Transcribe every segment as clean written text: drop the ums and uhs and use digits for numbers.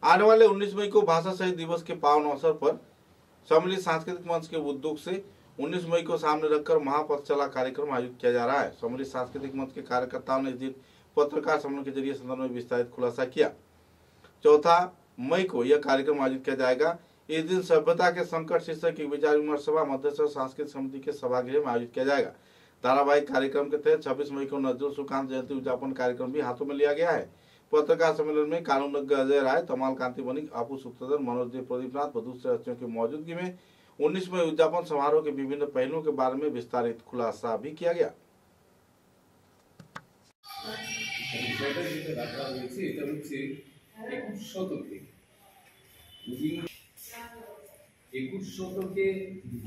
आने वाले 19 मई को भाषा शहीद दिवस के पावन अवसर पर सम्मिलित सांस्कृतिक मंच के उद्योग से 19 मई को सामने रखकर महापथचला कार्यक्रम आयोजित किया जा रहा है। सम्मिलित सांस्कृतिक मंच के कार्यकर्ताओं ने इस दिन पत्रकार सम्मेलन के जरिए सदन में विस्तारित खुलासा किया। 4 मई को यह कार्यक्रम आयोजित किया जाएगा। इस दिन सभ्यता के संकट शीर्षक की विचार विमर्श सभा मध्यस्थ सांस्कृतिक समिति के सभागृह में आयोजित किया जाएगा। धारावाहिक कार्यक्रम के तहत 26 मई को नजरुल सुल्तान जयंती उद्यापन कार्यक्रम भी हाथों में लिया गया है। पत्रकार सम्मेलन में कानूनज्ञ अजय राय, तमाल कांति वनिक, आपू सूत्रधर, मनोज देव, प्रदीप नाथ व दूसरे हस्तियों की मौजूदगी में 19 मई उद्यापन समारोह के विभिन्न पहलुओं के बारे में विस्तारित खुलासा भी किया गया।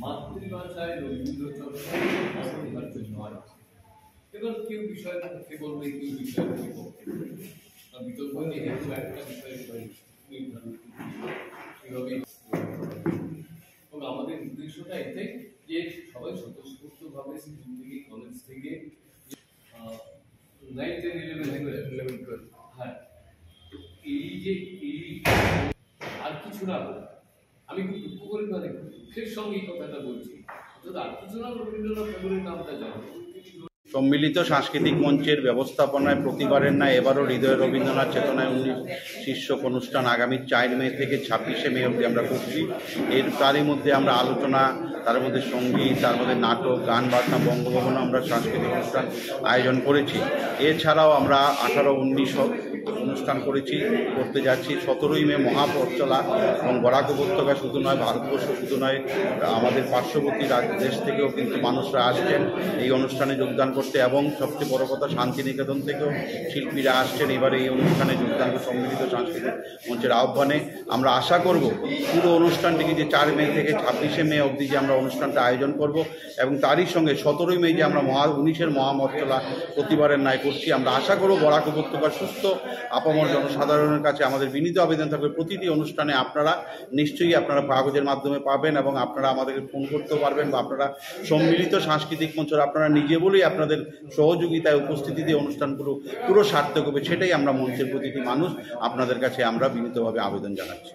মাতৃভাষায় রবীন্দ্রচরণের জন্য এবার কেউ বিষয়ের পক্ষে বলবে, কেউ বিষয়ের বিপক্ষে বিতর্ক যেহেতু একটা বিষয়ের নির্ধারণ এভাবে এবং আমাদের উদ্দেশ্যটা এটাই যে সবাই স্বতঃস্ফূর্তভাবে স্কুল থেকে, কলেজ থেকে 9, 10, 11, 12 হ্যাঁ এই যে আর কিছু না বলে আমি খুব দুঃখ করে মানে দুঃখের সঙ্গে এই কথাটা বলছি, অর্থাৎ আর কিছু না রবীন্দ্রনাথ ঠাকুরের নামটা জানো। সম্মিলিত সাংস্কৃতিক মঞ্চের ব্যবস্থাপনায় প্রতিবারের ন্যায় এবারও হৃদয় রবীন্দ্রনাথ চেতনায় 19 শীর্ষক অনুষ্ঠান আগামী 4 মে থেকে 26 মে অবধি আমরা করছি। তারই মধ্যে আমরা আলোচনা, তার মধ্যে সঙ্গীত, তার মধ্যে নাটক, গান বাজনা, বঙ্গভবনে আমরা সাংস্কৃতিক অনুষ্ঠান আয়োজন করেছি। এছাড়াও আমরা 18-19 অনুষ্ঠান করতে যাচ্ছি। 17ই মে মহাপথচলা এবং বরাক উপত্যকা শুধু নয়, ভারতবর্ষ শুধু নয়, আমাদের পার্শ্ববর্তী দেশ থেকেও কিন্তু মানুষরা আসছেন এই অনুষ্ঠানে যোগদান করতে এবং সবচেয়ে বড় কথা শান্তিনিকেতন থেকেও শিল্পীরা আসছেন এবারে এই অনুষ্ঠানে যোগদান করে সম্মিলিত সাংস্কৃতিক মঞ্চের আহ্বানে। আমরা আশা করব পুরো অনুষ্ঠানটিকে যে 4 মে থেকে 26 মে অবধি যে আমরা অনুষ্ঠানটা আয়োজন করব এবং তারই সঙ্গে 17ই মে যে আমরা 19-এর মহাপথচলা প্রতিবারের ন্যায় করছি। আমরা আশা করব বরাক উপত্যকার সুস্থ আপামর জনসাধারণের কাছে আমাদের বিনীত আবেদন থাকবে, প্রতিটি অনুষ্ঠানে আপনারা নিশ্চয়ই কাগজের মাধ্যমে পাবেন এবং আপনারা আমাদেরকে ফোন করতেও পারবেন বা আপনারা সম্মিলিত সাংস্কৃতিক মঞ্চ আপনারা নিজে বলেই আপনাদের সহযোগিতায় উপস্থিতিতে অনুষ্ঠানগুলো পুরো সার্থক হবে, সেটাই আমরা মঞ্চের প্রতিটি মানুষ আপনাদের কাছে আমরা বিনীতভাবে আবেদন জানাচ্ছি।